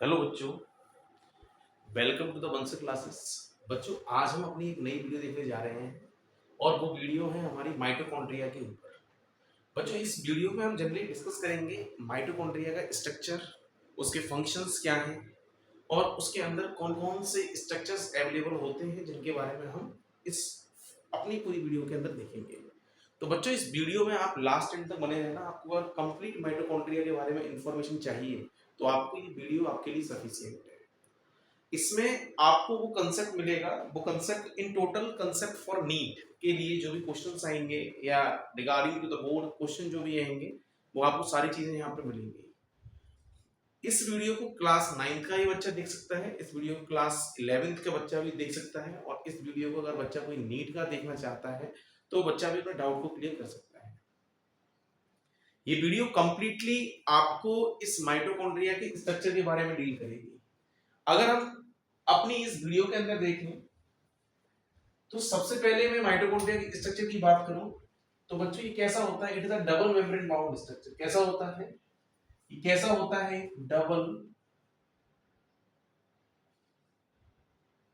Hello बच्चों, welcome to the Bansal classes. बच्चों, आज हम अपनी एक नई वीडियो देखने जा रहे हैं और वो वीडियो है हमारी माइटोकॉन्ड्रिया के ऊपर। बच्चों, इस वीडियो में हम जनरली डिस्कस करेंगे माइटोकॉन्ड्रिया का स्ट्रक्चर, उसके फंक्शंस क्या हैं और उसके अंदर कौन कौन से स्ट्रक्चर्स अवेलेबल होते हैं जिनके बारे में हम इस अपनी पूरी वीडियो के अंदर देखेंगे। तो बच्चों, इस वीडियो में आप लास्ट एंड तक बने रहना। आपको अगर कंप्लीट माइटोकॉन्ड्रिया के बारे में इंफॉर्मेशन चाहिए तो आपको ये वीडियो आपके लिए सफिशिएंट है। इसमें आपको वो कंसेप्ट मिलेगा, वो concept in total concept for NEET के लिए जो भी क्वेश्चंस आएंगे या regarding to the board question जो भी आएंगे वो आपको सारी चीजें यहाँ पर मिलेंगी। इस वीडियो को क्लास 9 का ही बच्चा देख सकता है, इस वीडियो को क्लास 11th का बच्चा भी देख सकता है और इस वीडियो को अगर बच्चा कोई नीट का देखना चाहता है तो बच्चा भी अपने डाउट को क्लियर कर सकता है। ये वीडियो कंप्लीटली आपको इस माइटोकॉन्ड्रिया के स्ट्रक्चर के बारे में डील करेगी। अगर हम अपनी इस वीडियो के अंदर देखें तो सबसे पहले मैं माइटोकॉन्ड्रिया के स्ट्रक्चर की बात करूं तो बच्चों ये कैसा होता है? It is a double membrane bound structure. कैसा होता है ये? कैसा होता है? डबल,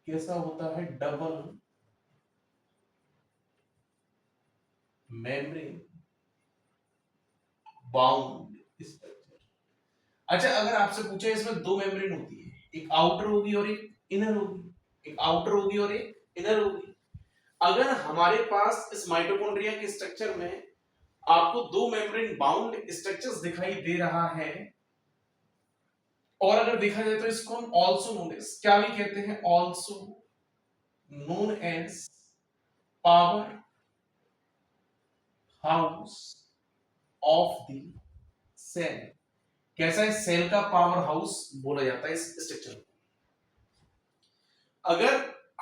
कैसा होता है? Double membrane bound structure. अच्छा, अगर आपसे पूछे इसमें दो मेम्ब्रेन होती है, एक आउटर होगी और एक इनर होगी, एक आउटर होगी और एक इनर होगी। अगर हमारे पास इस माइटोकॉन्ड्रिया के स्ट्रक्चर में आपको दो मेम्ब्रेन बाउंड स्ट्रक्चर्स दिखाई दे रहा है और अगर देखा जाए तो इसको हम ऑल्सो नोन एज क्या भी कहते हैं? Also known as powerhouse of the cell. कैसा है? सेल का पावर हाउस बोला जाता है इस स्ट्रक्चर को। अगर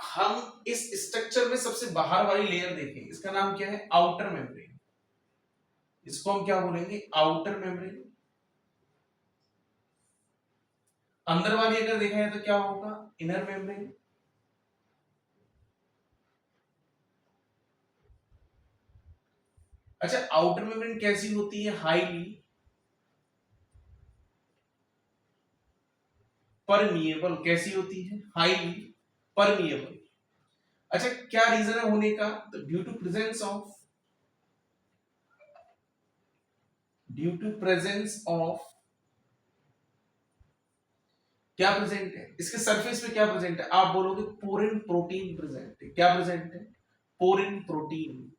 हम इस स्ट्रक्चर में सबसे बाहर वाली लेयर देखें, इसका नाम क्या है? Outer membrane. इसको हम क्या बोलेंगे? Outer membrane. अंदर वाली अगर देखा जाए तो क्या होगा? Inner membrane. अच्छा, आउटर मेम्ब्रेन कैसी होती है? Highly permeable. कैसी होती है? Highly permeable. अच्छा, क्या रीजन है होने का? तो ड्यू टू प्रेजेंस ऑफ क्या प्रेजेंट है? इसके सरफेस पे क्या प्रेजेंट है? आप बोलोगे पोरिन प्रोटीन प्रेजेंट है। क्या प्रेजेंट है? Porin protein.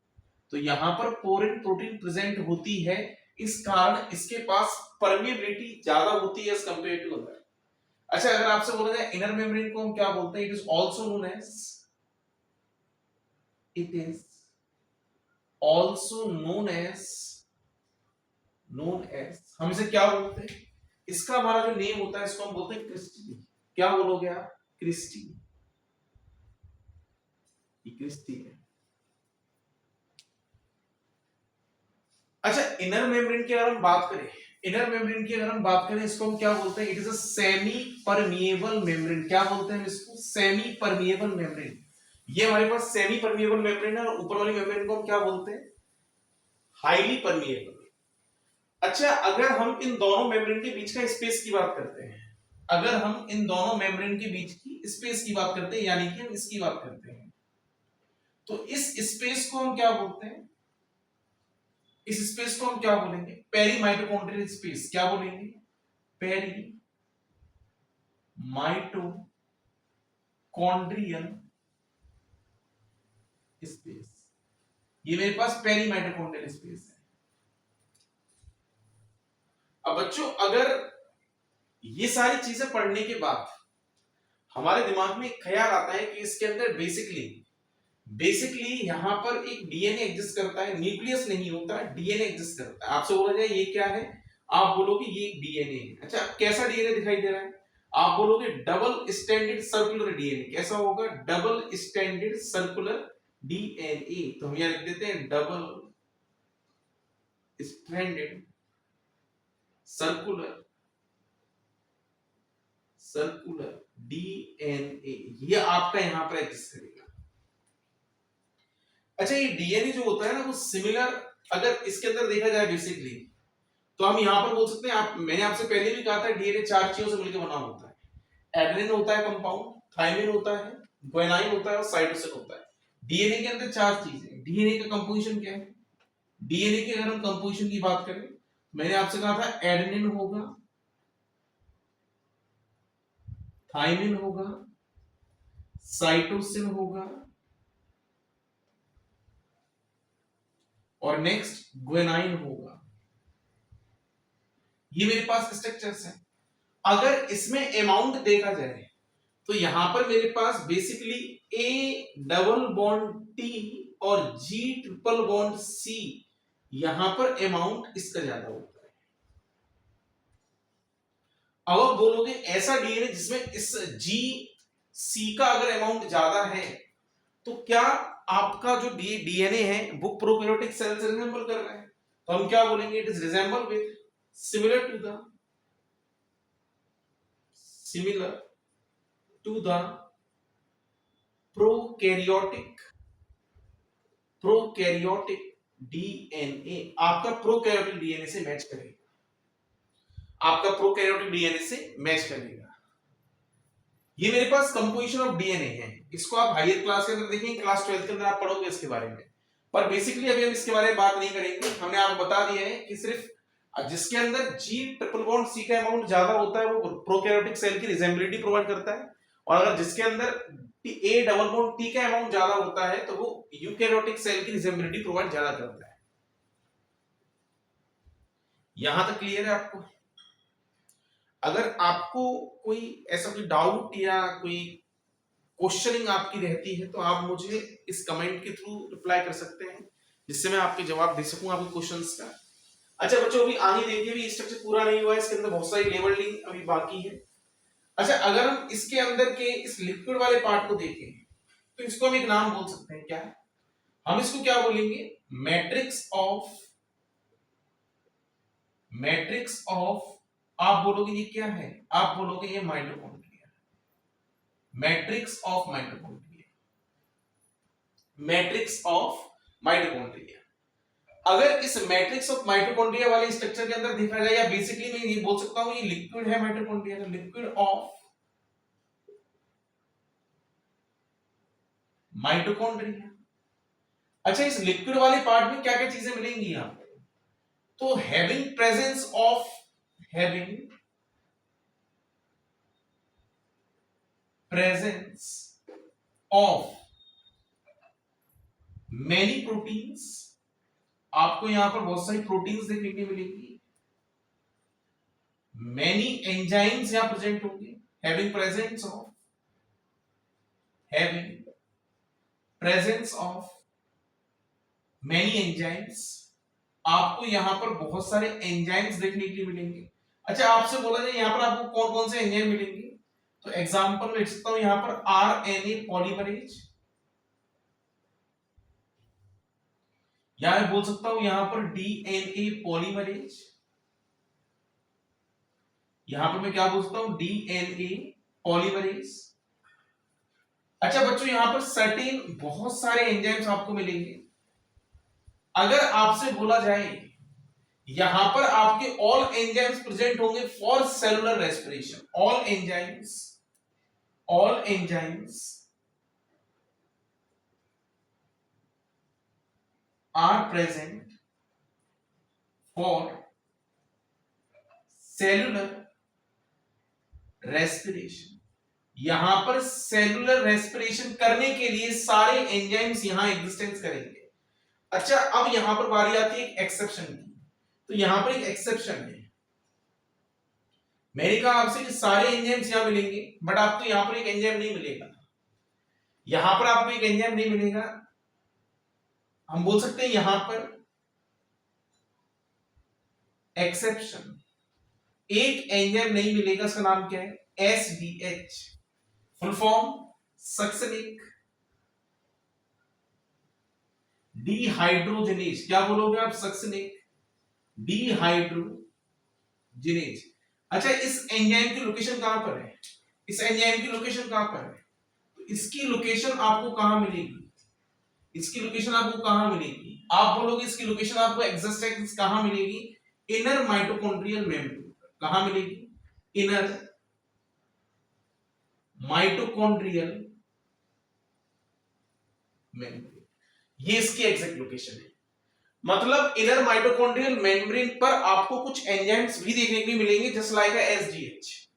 तो यहां पर पोरिन प्रोटीन प्रेजेंट होती है, इस कारण इसके पास परमिएबिलिटी ज्यादा होती है एज कंपेयर टू अदर। अच्छा, अगर आपसे बोला जाए इनर मेम्ब्रेन को हम क्या बोलते हैं? It is also known as हम इसे क्या बोलते हैं? इसका हमारा जो नेम होता है इसको हम बोलते हैं क्रिस्टी। क्या बोलोगे आप? क्रिस्टी। क्रिस्टी है। अच्छा, इनर मेम्ब्रेन की अगर हम बात करें, इसको हम क्या बोलते हैं? It is a semi permeable membrane. क्या बोलते हैं इसको? Semi permeable membrane. ये हमारे पास सेमी परमिएबल मेम्ब्रेन है और ऊपर वाली मेम्ब्रेन को हम क्या बोलते हैं? Highly permeable. अच्छा, अगर हम इन दोनों मेम्ब्रेन के बीच का स्पेस की बात करते हैं, यानी कि हम इसकी बात करते हैं, तो इस स्पेस को हम क्या बोलते हैं? इस स्पेस को हम क्या बोलेंगे? Peri mitochondrial space. क्या बोलेंगे? Peri mitochondrial space. ये मेरे पास पेरी माइटोकॉन्ड्रियल स्पेस है। अब बच्चों, अगर ये सारी चीजें पढ़ने के बाद हमारे दिमाग में एक ख्याल आता है कि इसके अंदर बेसिकली यहां पर एक डीएनए एग्जिस्ट करता है। न्यूक्लियस नहीं होता, डीएनए एग्जिस्ट करता है। आपसे बोला जाए ये क्या है? आप बोलोगे ये डीएनए है। अच्छा, कैसा डीएनए दिखाई दे रहा है? आप बोलोगे डबल स्टैंडर्ड सर्कुलर डीएनए। कैसा होगा? Double standard circular DNA. तो हम यहां लिख देते हैं डबल स्टैंडर्ड सर्कुलर डीएनए। ये आपका यहां पर एग्जिस्ट करेगा। अच्छा, ये डीएनए जो होता है ना वो सिमिलर, अगर इसके अंदर देखा जाए बेसिकली, तो हम यहां पर बोल सकते हैं मैंने आपसे पहले भी कहा था डीएनए चार चीजों से मिलकर बना होता है। एडेनिन होता है कंपाउंड, थायमिन होता है, ग्वानिन होता है और साइटोसिन होता है। डीएनए के अंदर चार चीजें। डीएनए का कंपोजिशन क्या है? डीएनए के अगर हम कंपोजिशन की बात करें, मैंने आपसे कहा था एडेनिन होगा, थायमिन होगा, साइटोसिन होगा और नेक्स्ट ग्वानिन होगा। ये मेरे पास स्ट्रक्चर्स हैं। अगर इसमें अमाउंट देखा जाए तो यहां पर मेरे पास basically A double bond T और जी ट्रिपल बॉन्ड सी, यहां पर अमाउंट इसका ज्यादा होता है। अब आप बोलोगे ऐसा डीएनए जिसमें इस जी सी का अगर अमाउंट ज्यादा है तो क्या आपका जो डीएनए है वो प्रोकैरियोटिक सेल से रिजेंबल कर रहा है? तो हम क्या बोलेंगे? It is resemble with similar to the prokaryotic DNA. आपका प्रोकैरियोटिक डीएनए से मैच करेगा, आपका प्रोकैरियोटिक डीएनए से मैच करेगा। ये मेरे पास कंपोजिशन ऑफ डीएनए है। इसको आप हायर क्लास के अंदर देखेंगे, क्लास 12 के अंदर आप पढ़ोगे इसके बारे में। पर बेसिकली अभी हम इसके बारे में बात नहीं करेंगे। हमने आपको बता दिया है कि सिर्फ जिसके अंदर जी ट्रिपल बॉन्ड सी का अमाउंट ज्यादा होता है वो प्रोकैरियोटिक सेल की रिजेंबिलिटी प्रोवाइड करता है, और अगर जिसके अंदर ए डबल बॉन्ड टी का अमाउंट ज्यादा होता है तो वो यूकैरियोटिक सेल की रिजेंबिलिटी प्रोवाइड ज्यादा करता है। यहां तक क्लियर है आपको? अगर आपको कोई ऐसा कोई डाउट या कोई क्वेश्चनिंग आपकी रहती है तो आप मुझे इस कमेंट के थ्रू रिप्लाई कर सकते हैं, जिससे मैं आपके जवाब दे सकूं आपके क्वेश्चंस का। अच्छा बच्चों, अभी आगे देखिए, भी स्ट्रक्चर पूरा नहीं हुआ है, इसके अंदर बहुत सारी लेबलिंग अभी बाकी है। अच्छा, अगर हम इसके अंदर के इस लिक्विड वाले पार्ट को देखें तो इसको हम एक नाम बोल सकते हैं। क्या है? हम इसको क्या बोलेंगे? मैट्रिक्स ऑफ आप बोलोगे ये क्या है? आप बोलोगे ये mitochondria. Matrix of mitochondria, matrix of mitochondria. अगर इस मैट्रिक्स ऑफ माइटोकॉन्ड्रिया वाले स्ट्रक्चर के अंदर देखा जाए, या बेसिकली मैं ये बोल सकता हूं ये लिक्विड है माइटोकॉन्ड्रिया, तो लिक्विड ऑफ माइटोकॉन्ड्रिया। अच्छा, इस लिक्विड वाले पार्ट में क्या क्या चीजें मिलेंगी आपको? तो having presence of many proteins, आपको यहां पर बहुत सारी प्रोटीन्स देखने को मिलेंगी। मेनी एंजाइम्स यहां प्रेजेंट होंगे। Having presence of many enzymes, आपको यहां पर बहुत सारे एंजाइम्स देखने के लिए मिलेंगे। अच्छा, आपसे बोला जाए यहां पर आपको कौन कौन से एंजाइम मिलेंगे, तो एग्जांपल लिख सकता हूं यहां पर आरएनए पॉलीमरेज, या मैं बोल सकता हूं यहां पर डीएनए पॉलीमरेज, यहां पर मैं क्या बोल सकता हूं? DNA polymerase. अच्छा बच्चों, यहां पर सर्टेन बहुत सारे एंजाइम्स आपको मिलेंगे। अगर आपसे बोला जाए यहां पर आपके ऑल एंजाइम्स प्रेजेंट होंगे for cellular respiration, all enzymes are present for cellular respiration. यहां पर सेलुलर रेस्पिरेशन करने के लिए सारे एंजाइम्स यहां एग्जिस्टेंस करेंगे। अच्छा, अब यहां पर बारी आती है एक एक्सेप्शन की। तो यहां पर एक एक्सेप्शन है, मैंने कहा आपसे कि सारे एंजाइम्स यहां मिलेंगे, बट आपको यहां पर एक एंजाइम नहीं मिलेगा। यहां पर आपको एक एंजाइम नहीं मिलेगा, हम बोल सकते हैं यहां पर एक्सेप्शन, एक एंजाइम नहीं मिलेगा। इसका नाम क्या है? SDH, full form succinic dehydrogenase. क्या बोलोगे आप? Succinic dehydrogenase. अच्छा, इस एंजाइम की लोकेशन कहां पर है? इस एंजाइम की लोकेशन कहां पर है? तो इसकी लोकेशन आपको कहां मिलेगी? इसकी लोकेशन आपको कहां मिलेगी? आप बोलोगे इसकी लोकेशन आपको एग्जिस्टेंस कहां मिलेगी? Inner mitochondrial membrane. कहां मिलेगी? इनर माइटोकॉन्ड्रियल मेम्ब्रेन, ये इसकी एग्जैक्ट लोकेशन है। मतलब इनर माइटोकॉन्ड्रियल मेम्ब्रेन पर आपको कुछ एंजाइम्स भी देखने को मिलेंगे जस्ट लाइक एसजीएच।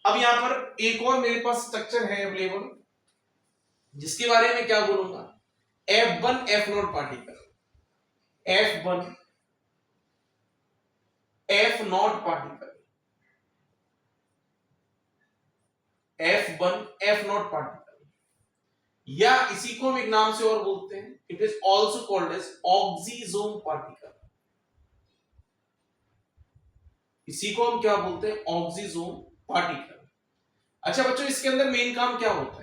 अब यहां पर एक और मेरे पास स्ट्रक्चर है अवेलेबल जिसके बारे में क्या बोलूंगा, F1 F0 particle, F1 F0 particle, F1 F0 particle, या इसी को हम एक नाम से और बोलते हैं, it is also called as oxysome particle. इसी को हम क्या बोलते हैं, ऑक्सीजोम पार्टिकल। अच्छा बच्चों, इसके अंदर मेन काम क्या होता है,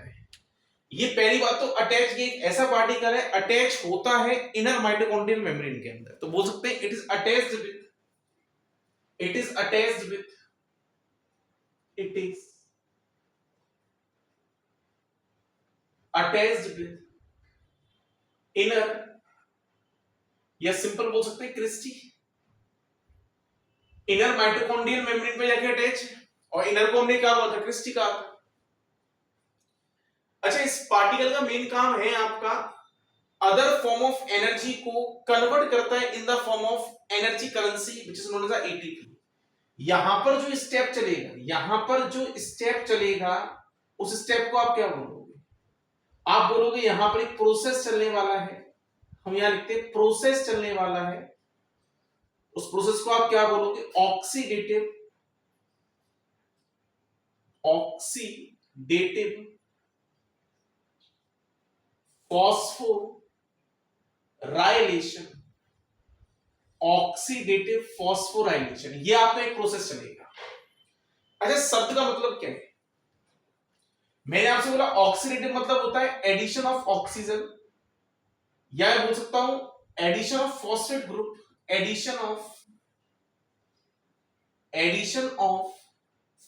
ये पहली बात तो अटैच, ये एक ऐसा पार्टिकल है अटैच होता है इनर माइटोकॉन्ड्रियल मेम्ब्रेन के अंदर, तो बोल सकते हैं it is attached with, it is attached with, it is attached with inner, या सिंपल बोल सकते हैं क्रिस्टी, इनर माइटोकॉन्ड्रियल मेम्ब्रेन पे जाके अटैच, और इनर को हमने क्या बोला था, क्रिस्टी कहा था। अच्छा, इस पार्टिकल का मेन काम है आपका अदर फॉर्म ऑफ एनर्जी को कन्वर्ट करता है in the form of energy currency which is known as ATP. यहां पर जो स्टेप चलेगा, यहां पर जो स्टेप चलेगा उस स्टेप को आप क्या बोलोगे, आप बोलोगे यहां पर एक प्रोसेस चलने वाला है, हम यहां लिखते हैं प्रोसेस चलने वाला है, उस प्रोसेस को आप क्या बोलोगे, oxidative, oxidative phosphorylation, oxidative phosphorylation, ये आपका एक प्रोसेस चलेगा। अच्छा, शब्द का मतलब क्या है, मैंने आपसे बोला ऑक्सीडेटिव मतलब होता है एडिशन ऑफ ऑक्सीजन, या बोल सकता हूं addition of phosphate group, addition of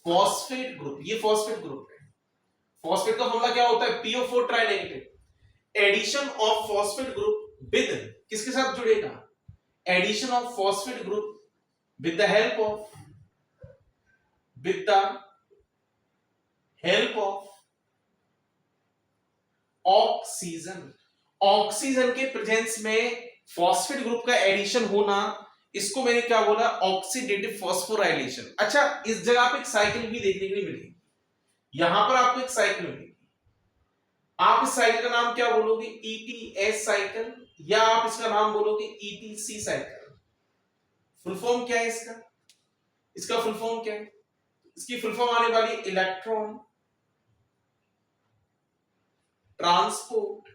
phosphate group, ये फॉस्फेट ग्रुप है। फॉस्फेट का फॉर्मूला क्या होता है, PO4 tri negative, addition of phosphate group with, किसके साथ जुड़ेगा, addition of phosphate group with the help of oxygen. Oxygen के प्रेजेंस में फॉस्फेट ग्रुप का एडिशन होना, इसको मैंने क्या बोला, ऑक्सीडेटिव फॉस्फोराइलेशन। अच्छा, इस जगह पे एक साइकिल भी देखने को मिलेगी, यहां पर आपको एक साइकिल मिलेगी, आप इस साइकिल का नाम क्या बोलोगे, ETS साइकिल, या आप इसका नाम बोलोगे ETC साइकिल। फुल फॉर्म क्या है इसका, इसका फुल फॉर्म क्या है, इसकी फुल फॉर्म आने वाली इलेक्ट्रॉन ट्रांसपोर्ट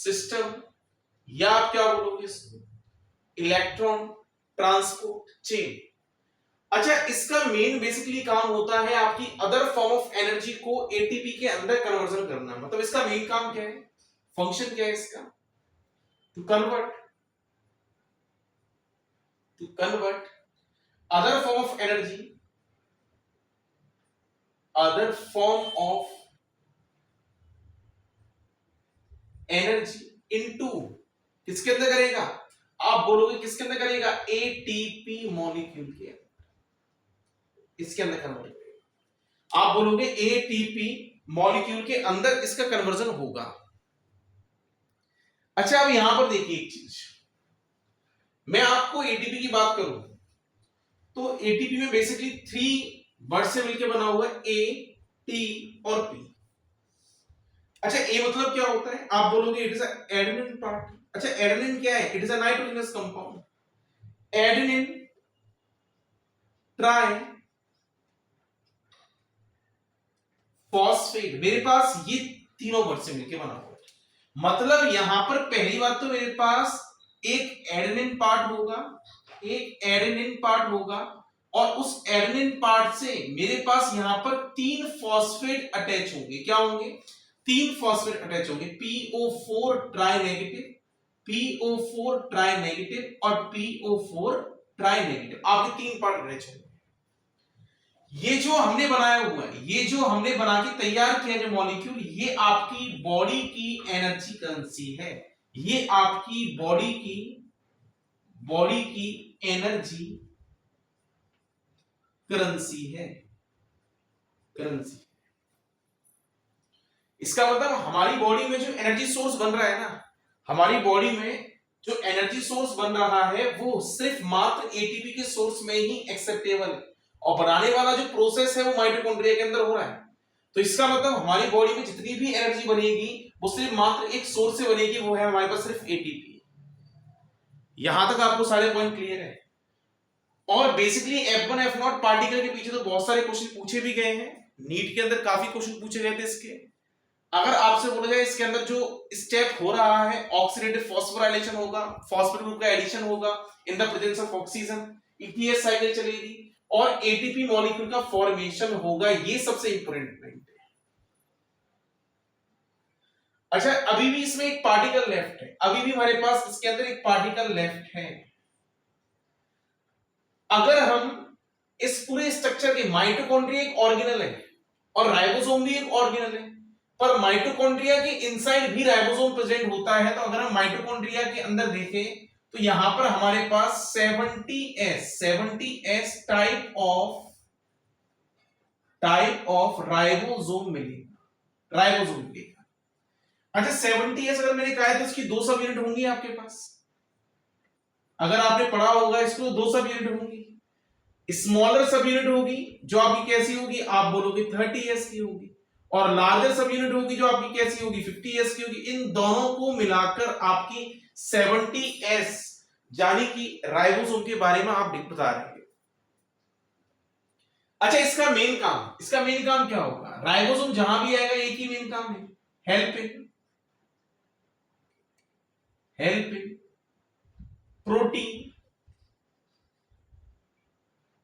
सिस्टम, या आप क्या बोलोगे इसको, इलेक्ट्रॉन ट्रांसपोर्ट चेन। अच्छा, इसका मेन बेसिकली काम होता है आपकी अदर फॉर्म ऑफ एनर्जी को एटीपी के अंदर कन्वर्जन करना। मतलब इसका मेन काम क्या है, फंक्शन क्या है इसका, to convert other form of energy, other form of energy into, किसके अंदर करेगा, आप बोलोगे किसके अंदर करेगा, एटीपी मॉलिक्यूल के अंदर, इसके अंदर कन्वर्ट करेगा, आप बोलोगे एटीपी मॉलिक्यूल के अंदर इसका कन्वर्जन होगा। अच्छा, अब यहां पर देखिए एक चीज, मैं आपको एटीपी की बात करूं तो एटीपी में बेसिकली 3 वर्ड से मिलकर बना हुआ है, ए, टी और पी। अच्छा, ए मतलब क्या होता है, आप बोलोगे इट इज एडेनिन पार्ट। अच्छा, एडेनिन क्या है, it is a nitrogenous compound, adenine try phosphate, मेरे पास ये तीनों वर्ड से मिलकर बना हुआ है। मतलब यहां पर पहली बात तो मेरे पास एक एडेनिन पार्ट होगा, और उस एडेनिन पार्ट से मेरे पास यहां पर 3 फॉस्फेट अटैच होंगे। क्या होंगे, 3 फॉस्फेट अटैच होंगे, PO4 tri negative, PO4 tri negative और PO4 ट्राई नेगेटिव, आपके 3 पार्ट अटैच होंगे। ये जो हमने बनाया हुआ है, ये जो हमने बना के तैयार किया जो मॉलिक्यूल, ये आपकी बॉडी की एनर्जी करेंसी है, ये आपकी बॉडी की एनर्जी करेंसी है। करेंसी। इसका मतलब हमारी बॉडी में जो एनर्जी सोर्स बन रहा है ना, हमारी बॉडी में जो एनर्जी सोर्स बन रहा है वो सिर्फ मात्र एटीपी के सोर्स में ही एक्सेप्टेबल है, और बनाने वाला जो प्रोसेस है वो माइटोकॉन्ड्रिया के अंदर हो रहा है। तो इसका मतलब हमारी बॉडी में जितनी भी एनर्जी बनेगी वो सिर्फ मात्र एक सोर्स से बनेगी, वो है हमारे पास सिर्फ एटीपी। यहां तक आपको सारे पॉइंट क्लियर है। और बेसिकली F1 F0 पार्टिकल के पीछे तो बहुत सारे क्वेश्चन पूछे भी गए हैं, नीट के अंदर काफी क्वेश्चन पूछे गए थे इसके। अगर आपसे बोला जाए इसके अंदर जो स्टेप हो रहा है ऑक्सीडेटिव फॉस्फोराइलेशन होगा, फॉस्फेट ग्रुप का एडिशन होगा in the presence of oxygen, ETS cycle चलेगी और एटीपी मॉलिक्यूल का फॉर्मेशन होगा, ये सबसे इंपॉर्टेंट पॉइंट है। अच्छा, अभी भी इसमें एक पार्टिकल लेफ्ट है, अभी भी हमारे पास इसके अंदर एक पार्टिकल लेफ्ट है। अगर हम इस पूरे स्ट्रक्चर के, माइटोकॉन्ड्रिया एक ऑर्गेनल है और राइबोसोम भी एक ऑर्गेनल है, पर माइटोकॉन्ड्रिया के इनसाइड भी राइबोसोम प्रेजेंट होता है। तो अगर हम माइटोकॉन्ड्रिया के अंदर देखें तो यहां पर हमारे पास 70s टाइप ऑफ राइबोसोम मिलेगा, राइबोसोम मिलेगा। अच्छा, 70s अगर मैंने कहा है तो इसकी दो सब यूनिट होंगी आपके पास, अगर आपने पढ़ा होगा इसको, दो सब यूनिट होंगी। स्मॉलर सब यूनिट होगी जो आपकी कैसी होगी, आप बोलोगे 30s की होगी, और लार्जर सब यूनिट होगी जो आपकी कैसी होगी, 50s की होगी। इन दोनों को मिलाकर आपकी 70s यानी कि राइबोसोम के बारे में आप बता रहे हैं। अच्छा, इसका मेन काम क्या होगा? राइबोसोम जहां भी आएगा एक ही मेन काम है, हेल्पिंग प्रोटीन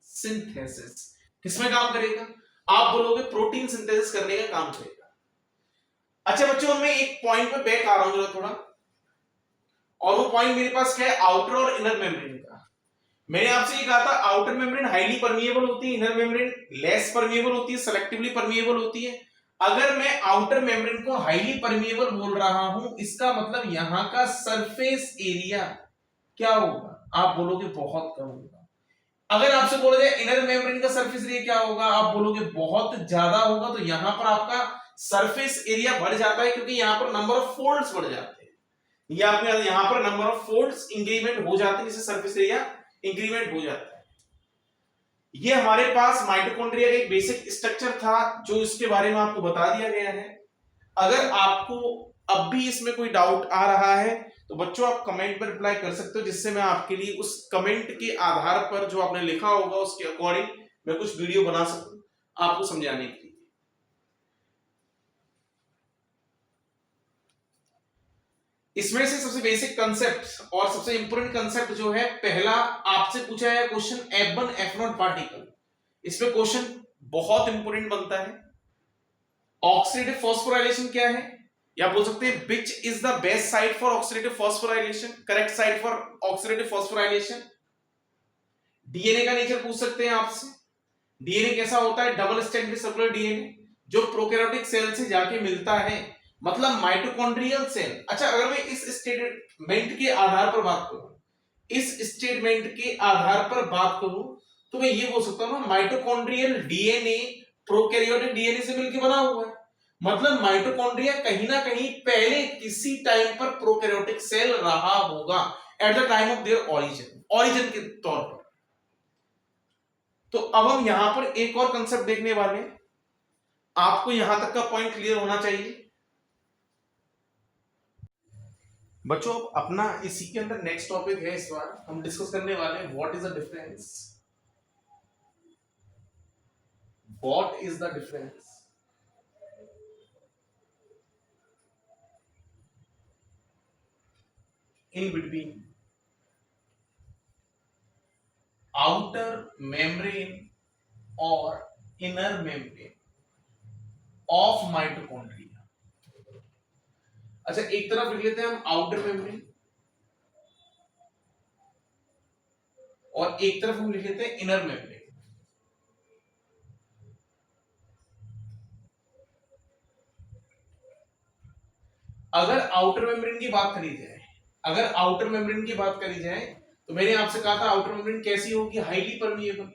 सिंथेसिस। किसमें काम करेगा? आप बोलोगे प्रोटीन सिंथेसिस करने का काम करेगा। अच्छा बच्चों, मैं एक पॉइंट पे बैक आ रहा हूं थोड़ा, और वो पॉइंट मेरे पास क्या है, आउटर और इनर मेम्ब्रेन का। मैंने आपसे ये कहा था आउटर मेम्ब्रेन हाईली परमिएबल होती है, इनर मेम्ब्रेन लेस परमिएबल होती है, सेलेक्टिवली परमिएबल होती है। अगर मैं आउटर मेम्ब्रेन को हाईली परमिएबल बोल रहा हूं, इसका मतलब यहां का सरफेस एरिया क्या होगा? आप बोलोगे बहुत कम होगा। अगर आपसे बोला जाए इनर मेम्ब्रेन का सरफेस एरिया क्या होगा, आप बोलोगे बहुत ज्यादा होगा। तो यहां पर आपका सरफेस एरिया बढ़ जाता है, क्योंकि यहां पर नंबर ऑफ फोल्ड्स बढ़ जाते हैं, या आपके यहां पर नंबर ऑफ फोल्ड्स इंक्रीमेंट हो जाते हैं, जिससे सरफेस एरिया इंक्रीमेंट हो जाता है। ये हमारे पास माइटोकॉन्ड्रिया का एक बेसिक स्ट्रक्चर था, जो इसके बारे में आपको बता दिया गया है। अगर आपको अब भी इसमें कोई डाउट आ रहा है तो बच्चों आप कमेंट पर रिप्लाई कर सकते हो, जिससे मैं आपके लिए उस कमेंट के आधार पर जो आपने लिखा होगा उसके अकॉर्डिंग मैं कुछ वीडियो बना सकूं आपको समझाने के लिए। इसमें से सबसे बेसिक कंसेप्ट और सबसे इंपॉर्टेंट कंसेप्ट जो है, पहला आपसे पूछा है क्वेश्चन F1 F0 पार्टिकल। इसमें क्वेश्चन बहुत इंपॉर्टेंट बनता है। ऑक्सीडेटिव फॉस्फोराइलेशन क्या है, या बोल सकते हैं which is the best site for oxidative phosphorylation, correct site for oxidative phosphorylation. DNA का नेचर पूछ सकते हैं आपसे, डीएनए कैसा होता है, डबल स्ट्रैंडेड सर्कुलर डीएनए जो प्रोकैरियोटिक सेल से जाके मिलता है, मतलब माइटोकॉन्ड्रियल सेल। अच्छा, अगर मैं इस स्टेटमेंट के आधार पर बात करूं, तो मैं ये बोल सकता हूं माइटोकॉन्ड्रियल डीएनए प्रोकैरियोटिक डीएनए से मिलकर बना हुआ है। मतलब माइटोकॉन्ड्रिया कहीं ना कहीं पहले किसी टाइम पर प्रोकैरियोटिक सेल रहा होगा, at the time of their origin के तौर पर। तो अब हम यहां पर एक और कंसेप्ट देखने वाले हैं, आपको यहां तक का पॉइंट क्लियर होना चाहिए बच्चों। अपना इसी के अंदर नेक्स्ट टॉपिक है, इस बार हम डिस्कस करने वाले हैं what is the difference in between outer membrane or inner membrane of mitochondria। अच्छा, एक तरफ लिख लेते हैं हम आउटर मेम्ब्रेन, और एक तरफ हम लिख लेते हैं इनर मेम्ब्रेन। अगर आउटर मेम्ब्रेन की बात करी जाए, तो मैंने आपसे कहा था आउटर मेम्ब्रेन कैसी होगी, हाईली परमिएबल।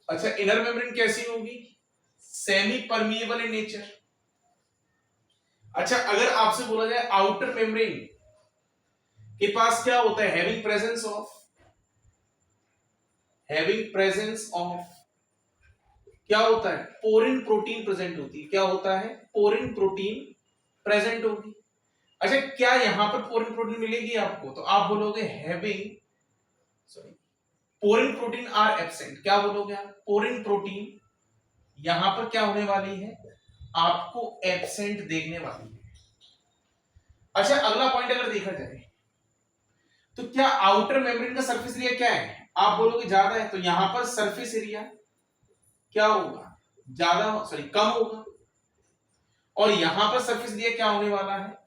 अच्छा, इनर मेम्ब्रेन कैसी होगी? Semi permeable in nature. अच्छा, अगर आपसे बोला जाए आउटर मेम्ब्रेन के पास क्या होता है? हैविंग प्रेजेंस ऑफ क्या होता है? पोरिन प्रोटीन प्रेजेंट होती है। क्या होता है? पोरिन प्रोटीन प्रेजेंट होगी। अच्छा, क्या यहां पर पोरिन प्रोटीन मिलेगी आपको? तो आप बोलोगे having sorry porin protein are absent. क्या बोलोगे आप? पोरिन प्रोटीन यहां पर क्या होने वाली है? आपको एब्सेंट देखने वाली है। अच्छा, अगला पॉइंट अगर देखा जाए तो क्या आउटर मेम्ब्रेन का सरफेस एरिया क्या है? आप बोलोगे ज्यादा है, तो यहां पर सरफेस एरिया क्या होगा? कम होगा। और यहां पर सरफेस एरिया क्या होने वाला है?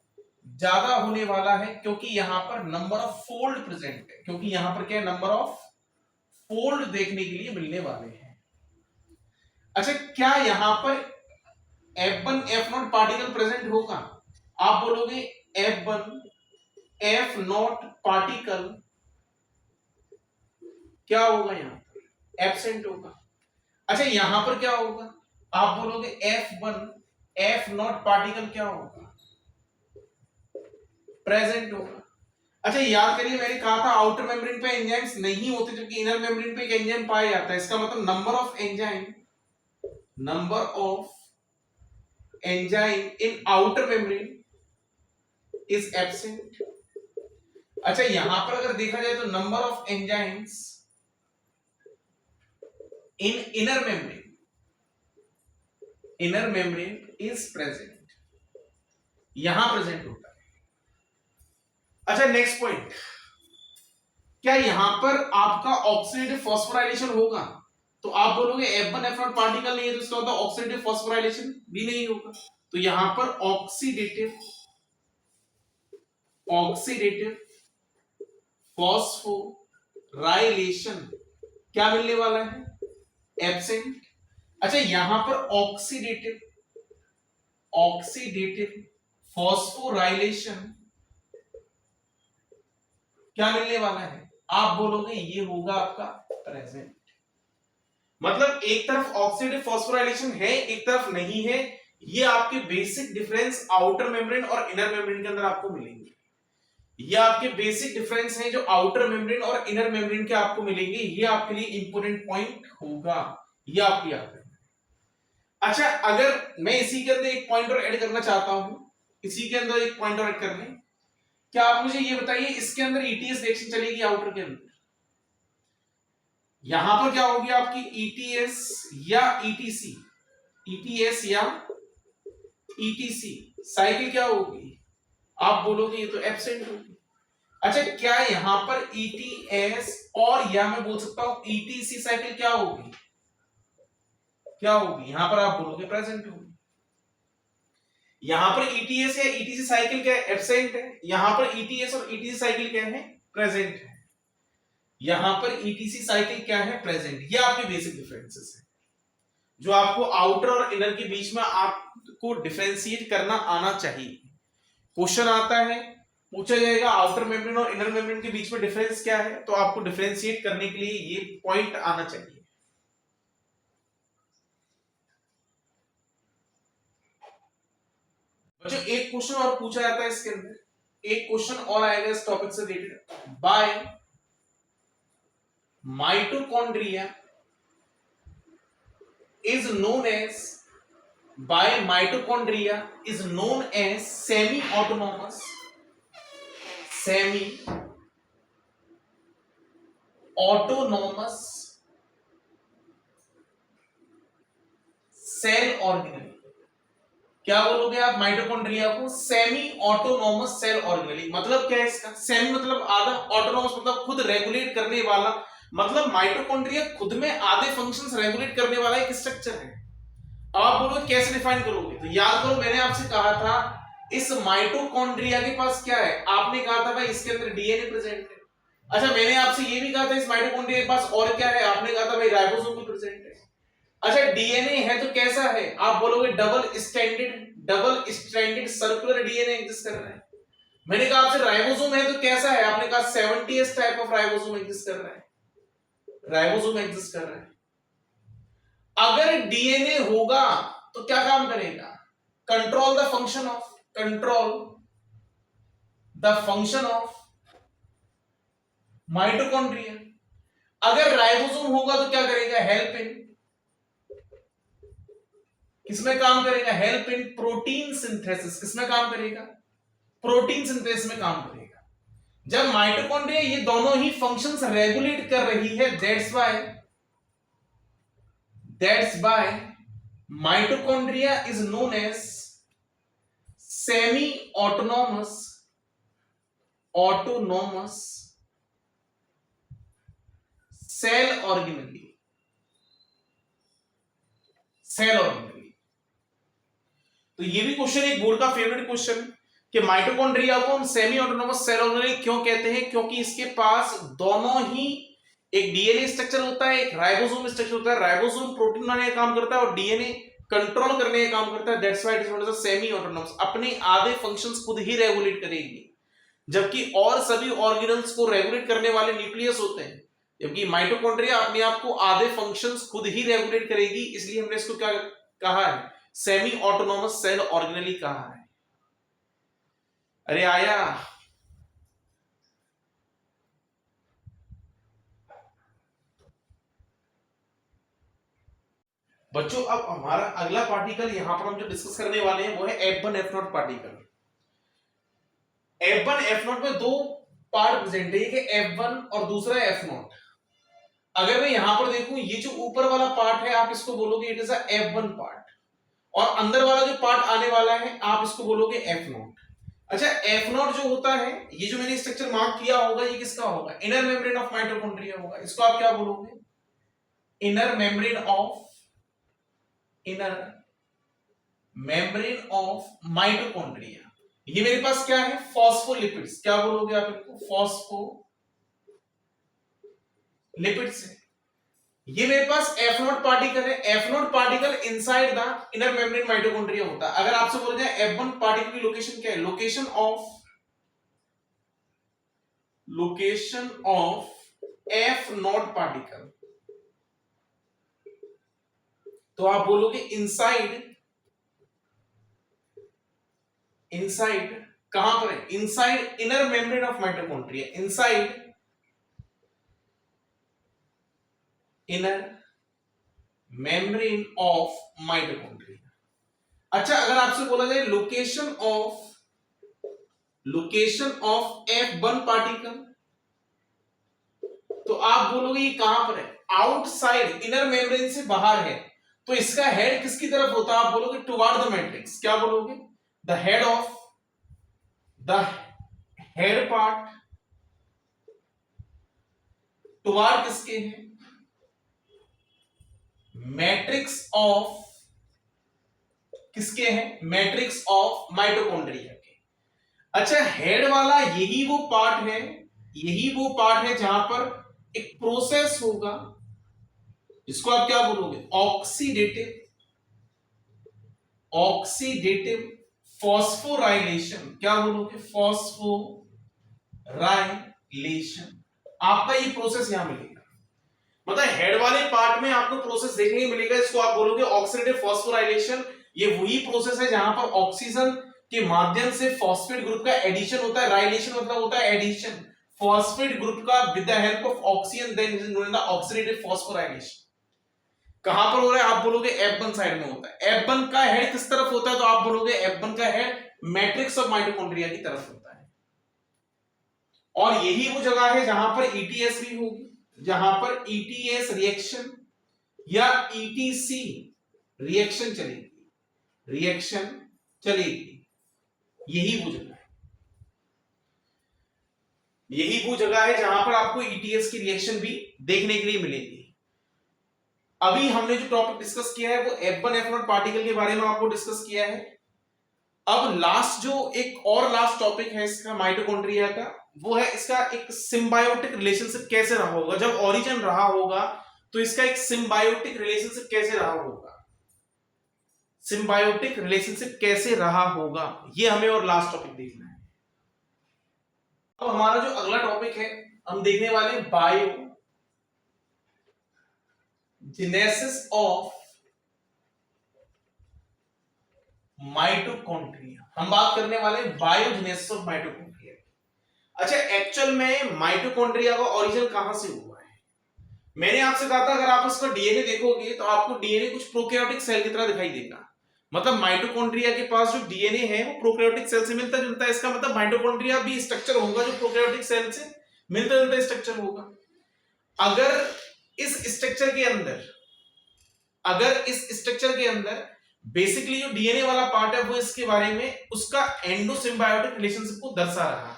ज्यादा होने वाला है, क्योंकि यहां पर नंबर ऑफ फोल्ड प्रेजेंट है। क्योंकि यहां पर क्या है? नंबर ऑफ फोल्ड देखने के लिए मिलने वाले हैं। अच्छा, क्या यहां पर F1 F0 पार्टिकल प्रेजेंट होगा? आप बोलोगे F1 F0 पार्टिकल क्या होगा? यहां पर एब्सेंट होगा। अच्छा, यहां पर क्या होगा? आप बोलोगे F1 F0 पार्टिकल क्या होगा? प्रेजेंट होगा। अच्छा, याद करिए, मैंने कहा था आउटर मेम्ब्रेन पे एंजाइम्स नहीं होते, जबकि इनर मेम्ब्रेन पे एक एंजाइम पाया जाता है। इसका मतलब number of enzyme in outer membrane is absent. अच्छा, यहां पर अगर देखा जाए तो number of enzymes in inner membrane is present. यहां प्रेजेंट होता है। अच्छा, नेक्स्ट पॉइंट, क्या यहां पर आपका ऑक्सीडेटिव फॉस्फोराइलेशन होगा? तो आप बोलोगे F1 F0 पार्टिकल नहीं है, तो इसका मतलब ऑक्सीडेटिव फॉस्फोराइलेशन भी नहीं होगा। तो यहां पर ऑक्सीडेटिव फॉस्फोराइलेशन क्या मिलने वाला है? एब्सेंट। अच्छा, यहां पर ऑक्सीडेटिव फॉस्फोराइलेशन क्या मिलने वाला है? आप बोलोगे ये होगा आपका प्रेजेंट। मतलब एक तरफ ऑक्सीडेटिव फॉस्फोराइलेशन है, एक तरफ नहीं है। ये आपके बेसिक डिफरेंस आउटर मेम्ब्रेन और इनर मेम्ब्रेन के अंदर आपको मिलेंगे। ये आपके बेसिक डिफरेंस हैं जो आउटर मेम्ब्रेन और इनर मेम्ब्रेन के आपको मिलेंगे। ये आपके लिए इंपॉर्टेंट पॉइंट होगा, ये आप याद रखना। अच्छा, अगर मैं इसी के अंदर एक पॉइंट और ऐड करना चाहता हूं, इसी के अंदर एक पॉइंट और ऐड करने, क्या आप मुझे ये बताइए, इसके अंदर ईटीएस रिएक्शन चलेगी आउटर के अंदर? यहां पर क्या होगी आपकी? ईटीएस या ईटीसी? ईटीएस या ईटीसी साइकिल क्या होगी? आप बोलोगे ये तो एब्सेंट होगी। अच्छा, क्या यहां पर ईटीएस और या मैं बोल सकता हूं ईटीसी साइकिल क्या होगी? यहां पर आप बोलोगे प्रेजेंट होगी। यहां पर ईटीएस या ईटीसी साइकिल क्या है? एब्सेंट है। यहां पर ईटीएस और ईटीसी साइकिल क्या है? प्रेजेंट है। यहां पर ईटीसी साइकिल क्या है? प्रेजेंट। ये आपके बेसिक डिफरेंसेस है, जो आपको आउटर और इनर के बीच में आपको डिफरेंशिएट करना आना चाहिए। क्वेश्चन आता है, पूछा जाएगा आउटर मेम्ब्रेन और इनर मेम्ब्रेन के बीच में डिफरेंस क्या है, तो आपको डिफरेंशिएट करने के लिए ये पॉइंट आना चाहिए। बच्चों, एक क्वेश्चन और पूछा जाता है इसके अंदर, एक क्वेश्चन और आएगा इस टॉपिक से related. By mitochondria is known as semi-autonomous cell organelle. क्या बोलोगे आप माइटोकॉन्ड्रिया को? Semi autonomous cell organelle. मतलब क्या है इसका? सेमी मतलब आधा, ऑटोनोमस मतलब खुद रेगुलेट करने वाला। मतलब माइटोकॉन्ड्रिया खुद में आधे फंक्शंस रेगुलेट करने वाला एक स्ट्रक्चर है। आप बोलो कैसे डिफाइन करोगे? तो याद करो, मैंने आपसे कहा था इस माइटोकॉन्ड्रिया के पास क्या है? आपने कहा था भाई इसके अंदर डीएनए प्रेजेंट है। अच्छा, मैंने आपसे ये भी कहा था इस माइटोकॉन्ड्रिया के पास और क्या है? आपने कहा था भाई राइबोसोम भी प्रेजेंट है। अच्छा, डीएनए है तो कैसा है? आप बोलोगे double stranded circular DNA exist कर रहा है। मैंने कहा आपसे राइबोसोम है तो कैसा है? आपने कहा 70s type of ribosome exist कर रहा है। अगर डीएनए होगा तो क्या काम करेगा? Control the function of mitochondria. अगर राइबोसोम होगा तो क्या करेगा? हेल्प इन किसमें काम करेगा? Help in protein synthesis. किसमें काम करेगा? प्रोटीन सिंथेसिस में काम करेगा। जब माइटोकॉन्ड्रिया ये दोनों ही फंक्शंस रेगुलेट कर रही है, that's by mitochondria is known as semi autonomous cell organelle. तो ये भी क्वेश्चन एक बोर्ड का फेवरेट क्वेश्चन कि माइटोकॉन्ड्रिया को हम सेमी ऑटोनोमस सेल ऑर्गेनेली क्यों कहते हैं? क्योंकि इसके पास दोनों ही एक डीएनए स्ट्रक्चर होता है, एक राइबोसोम स्ट्रक्चर होता है। राइबोसोम प्रोटीन बनाने का काम करता है और डीएनए कंट्रोल करने का काम करता है। That's why it is known as semi autonomous. अपने आधे फंक्शंस खुद ही रेगुलेट करेगी, जबकि और सभी ऑर्गेनल्स को रेगुलेट करने वाले न्यूक्लियस होते हैं, जबकि माइटोकॉन्ड्रिया अपने आप को आधे फंक्शंस खुद ही रेगुलेट करेगी। इसलिए हमने इसको क्या कहा है? सेमी ऑटोनोमस सेल ऑर्गेनेली कहा है। अरे आया बच्चों, अब हमारा अगला पार्टिकल यहां पर हम जो डिस्कस करने वाले हैं वो है F1 F0 particle. F1 F0 में दो पार्ट प्रेजेंट है, एक है F1 और दूसरा है F0। अगर मैं यहां पर देखूं, ये जो ऊपर वाला पार्ट है आप इसको बोलोगे it is a F1 part, और अंदर वाला जो पार्ट आने वाला है आप इसको बोलोगे F0। अच्छा, F0 जो होता है, ये जो मैंने स्ट्रक्चर मार्क किया होगा, ये किसका होगा? इनर मेम्ब्रेन ऑफ माइटोकॉन्ड्रिया होगा। इसको आप क्या बोलोगे? Inner membrane of mitochondria. ये मेरे पास क्या है? फॉस्फोलिपिड्स। क्या बोलोगे आप इनको? फॉस्फोलिपिड्स है। ये मेरे पास F0 पार्टिकल है। F0 particle inside the inner membrane mitochondria होता है। अगर आपसे बोला जाए F1 पार्टिकल की लोकेशन क्या है? लोकेशन ऑफ F0 पार्टिकल, तो आप बोलोगे इनसाइड कहां पर है? Inside inner membrane of mitochondria. Inside inner membrane of mitochondria. अच्छा, अगर आपसे बोला जाए लोकेशन ऑफ F1 पार्टिकल, तो आप बोलोगे ये कहां पर है? आउटसाइड इनर मेम्ब्रेन से बाहर है। तो इसका हेड किसकी तरफ होता है? आप बोलोगे टुवर्ड द मैट्रिक्स। क्या बोलोगे? द हेड पार्ट टुवर्ड किसके है? मैट्रिक्स ऑफ किसके हैं? मैट्रिक्स ऑफ माइटोकॉन्ड्रिया के। अच्छा, हेड वाला यही वो पार्ट है जहां पर एक प्रोसेस होगा, इसको आप क्या बोलोगे? Oxidative phosphorylation. क्या बोलोगे? फॉस्फोराइलेशन। आपका ये प्रोसेस यहां मिलेगा। मतलब हेड वाले पार्ट में आपको प्रोसेस देखने को मिलेगा, इसको आप बोलोगे ऑक्सीडेटिव फॉस्फोराइलेशन। ये वही प्रोसेस है जहां पर ऑक्सीजन के माध्यम से फॉस्फेट ग्रुप का एडिशन होता है। राइलेशन मतलब होता है एडिशन फॉस्फेट ग्रुप का with the help of oxygen, then it is known as oxidative phosphorylation. कहां पर हो रहा है? आप बोलोगे F1 साइड में होता है। F1 का हेड किस तरफ होता है? तो आप बोलोगे F1 का हेड मैट्रिक्स ऑफ माइटोकॉन्ड्रिया की तरफ होता है। और यही वो जगह है जहां पर ETS भी होगी, जहां पर ETS रिएक्शन या ETC रिएक्शन चलेगी। यही वो जगह है जहां पर आपको ETS की रिएक्शन भी देखने के लिए मिलेगी। अभी हमने जो टॉपिक डिस्कस किया है वो F1 F0 पार्टिकल के बारे में आपको डिस्कस किया है। अब लास्ट टॉपिक है इसका माइटोकॉन्ड्रिया का, वो है इसका एक सिम्बायोटिक रिलेशनशिप कैसे रहा होगा। जब ओरिजिन रहा होगा तो इसका एक सिम्बायोटिक रिलेशनशिप कैसे रहा होगा, ये हमें और लास्ट टॉपिक देखना है। अब हमारा जो अगला टॉपिक है हम देखने वाले बायोजेनेसिस ऑफ माइटोकॉन्ड्रिया। हम बात करने वाले बायोजेनेसिस ऑफ माइटोकॉन्ड्रिया। अच्छा, एक्चुअल में माइटोकॉन्ड्रिया का ओरिजिन कहां से हुआ है? मैंने आपसे कहा था अगर आप उसका डीएनए देखोगे तो आपको डीएनए कुछ प्रोकैरियोटिक सेल की तरह दिखाई देगा। मतलब माइटोकॉन्ड्रिया के पास जो डीएनए है वो प्रोकैरियोटिक सेल से मिलता जुलता है। इसका मतलब माइटोकॉन्ड्रिया भी स्ट्रक्चर होगा जो प्रोकैरियोटिक सेल से मिलता जुलता स्ट्रक्चर होगा। अगर इस स्ट्रक्चर के अंदर बेसिकली जो डीएनए वाला पार्ट है वो इसके बारे में उसका एंडोसिम्बायोटिक रिलेशनशिप को दर्शा रहा है।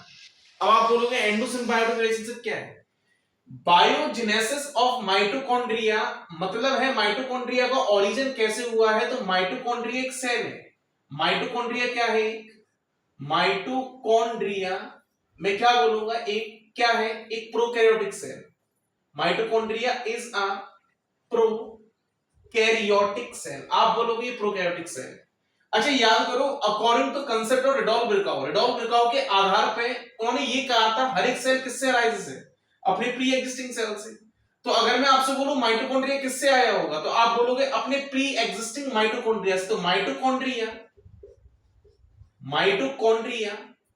अब आप बोलोगे एंडोसिम्बायोटिक रिलेशनशिप क्या है? बायोजेनेसिस ऑफ माइटोकॉन्ड्रिया मतलब है माइटोकॉन्ड्रिया का ओरिजिन कैसे हुआ है। तो माइटोकॉन्ड्रिया एक सेल है। माइटोकॉन्ड्रिया क्या है? माइटोकॉन्ड्रिया मैं क्या बोलूंगा, एक क्या है? एक prokaryotic cell. Mitochondria is a prokaryotic cell. आप बोलोगे प्रोकैरियोटिक सेल। अच्छा, याद करो according to concept of Rudolf बिरकाउ के आधार पे उन्होंने ये कहा था हर एक सेल किससे अराइजेस है? अपने प्री एग्जिस्टिंग सेल से। तो अगर मैं आपसे बोलूं माइटोकॉन्ड्रिया किससे आया होगा तो आप बोलोगे अपने प्री एग्जिस्टिंग माइटोकॉन्ड्रिया से। तो mitochondria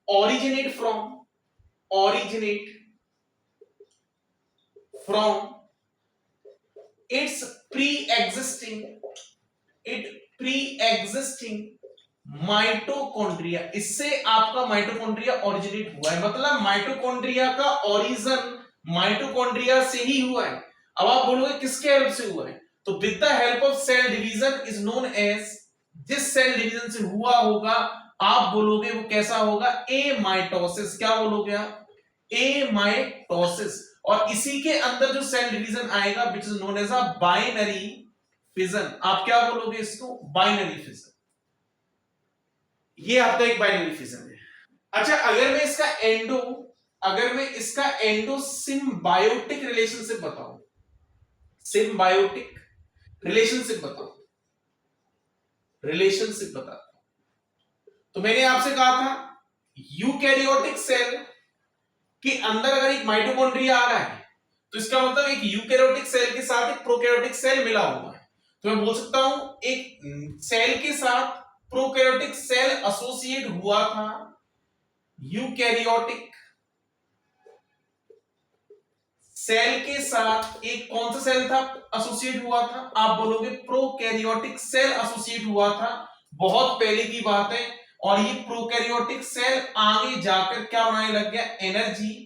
originate from its pre existing mitochondria. इससे आपका माइटोकॉन्ड्रिया ओरिजिनेट हुआ है। मतलब माइटोकॉन्ड्रिया का ओरिजिन माइटोकॉन्ड्रिया से ही हुआ है। अब आप बोलोगे किसके हेल्प से हुआ है? तो with the help of cell division is known as. जिस सेल डिवीजन से हुआ होगा आप बोलोगे वो कैसा होगा? एमाइटोसिस। क्या बोलोगे आप? एमाइटोसिस। और इसी के अंदर जो सेल डिवीजन आएगा which is known as a binary fission. आप क्या बोलोगे इसको? Binary fission. ये आपका एक बाइनरी फिजन है। अच्छा, अगर मैं इसका एंडो सिम्बायोटिक रिलेशनशिप बताऊं, रिलेशनशिप बताता हूं। तो मैंने आपसे कहा था यूकैरियोटिक सेल के अंदर अगर एक माइटोकॉन्ड्रिया आ रहा है तो इसका मतलब एक यूकैरियोटिक सेल के साथ एक प्रोकैरियोटिक सेल मिला हुआ है। तो मैं बोल सकता हूं एक सेल के साथ प्रोकैरियोटिक सेल एसोसिएट हुआ था। यूकैरियोटिक सेल के साथ एक कौन सा सेल था एसोसिएट हुआ था? आप बोलोगे प्रोकैरियोटिक सेल एसोसिएट हुआ था। बहुत पहले की बात है। और ये प्रोकैरियोटिक सेल आगे जाकर क्या बनाने लग गया? एनर्जी।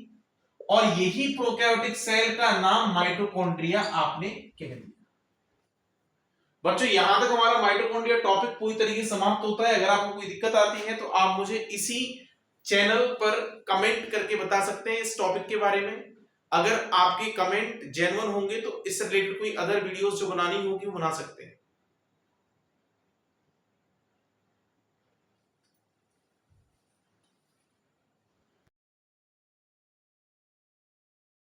और यही प्रोकैरियोटिक सेल का नाम माइटोकॉन्ड्रिया आपने कह दिया। बच्चों, यहां तक हमारा माइटोकॉन्ड्रिया टॉपिक पूरी तरीके से समाप्त होता है। अगर आपको कोई दिक्कत आती है तो आप मुझे इसी चैनल पर कमेंट करके बता सकते हैं इस टॉपिक के बारे में। अगर आपके कमेंट जेन्युइन होंगे तो इससे रिलेटेड कोई अदर वीडियोस जो बनानी होगी वो बना सकते हैं।